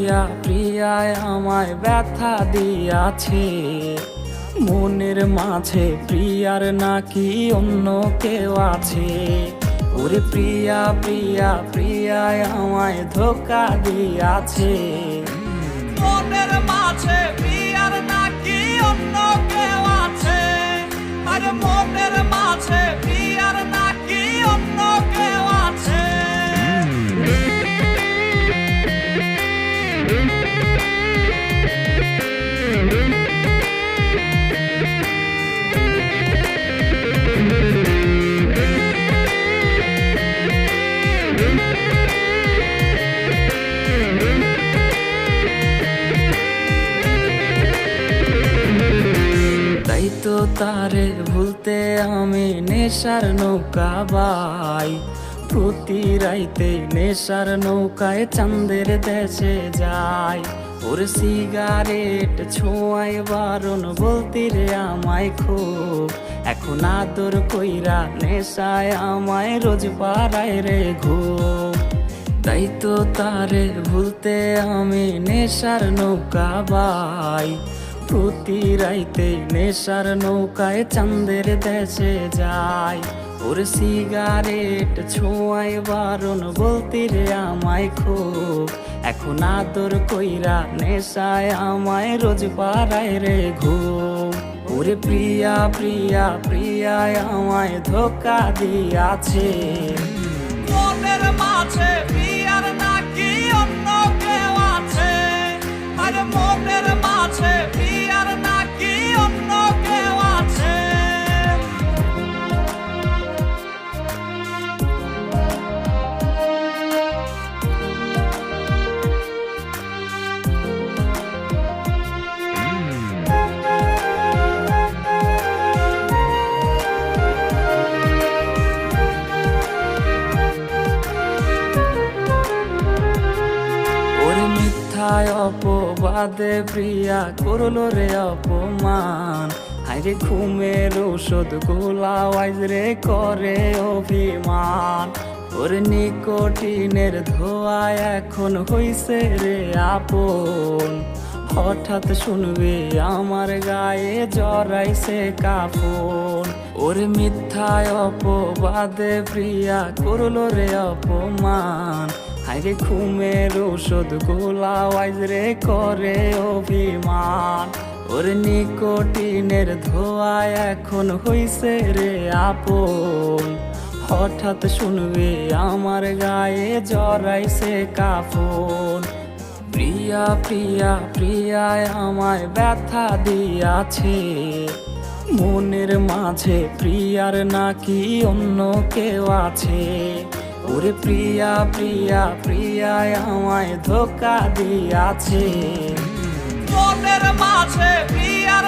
প্রিয়া প্রিয়ায় আমায় ব্যথা দিয়াছে, মনের মাঝে প্রিয়ার নাকি অন্য কেউ আছে। ওরে প্রিয়া প্রিয়া প্রিয়ায় আমায় ধোঁকা দিয়াছে, মনের মাঝে প্রিয়ার নাকি অন্য কেউ আছে। আরে মনের মাঝে প্রিয়ার নাকি অন্য কেউ আছে। তাই তো তারে ভুলতে আমি নেশার নৌকা বাই, প্রতি রাইতে নেশার নৌকায় চাঁদের দেশে যাই। ওর সিগারেট ছোঁয়ায় বারণ বলতি রে আমায় খুব, এখন আদর কইরা নেশায় আমায় রোজ পাড়ায় রে ঘুম। তাই তো তারে ভুলতে আমি নেশার নৌকা বাই, প্রতি রাইতে নেশার নৌকায় চাঁদের দেশে যাই। ওর সিগারেট ছোঁয়ায় বারণ বলতি রে আমায় খুব, এখন আদর কইরা নেশায় আমায় রোজ পাড়ায় রে ঘুম। ওরে প্রিয়া প্রিয়া প্রিয়ায় আমায় ধোঁকা দিয়াছে, মনের মাঝে প্রিয়ার নাকি অন্য কেউ আছে। আরে মনের মাঝে প্রিয়ার নাকি অন্য কেউ আছে। মিথ্যায় অপবাদে প্রিয়া করলো রে অপমান, হাইরে ঘুমের ঔষধ গোলাওয়াইজ রে করে অভিমান। ওর নিকোটিনের ধোঁয়ায় এখন হইছে রে আপন, হঠাৎ শুনবে আমার গায়ে জড়াইছে কাফন। ওর মিথ্যায় অপবাদে প্রিয়া করলো রে অপমান, হাইরে ঘুমের ঔষধ গোলাওয়াইজ রে করে অভিমান। ওর নিকোটিনের ধোঁয়ায় এখন হইছে রে আপন, হঠাৎ শুনবে আমার গায়ে জড়াইছে কাফন। প্রিয়া প্রিয়া প্রিয়ায় আমায় ব্যথা দিয়াছে, মনের মাঝে প্রিয়ার নাকি অন্য কেউ আছে। ওরে প্রিয়া প্রিয়া প্রিয়ায় আমায় ধোঁকা দিয়াছে, মনের মাঝে প্রিয়ার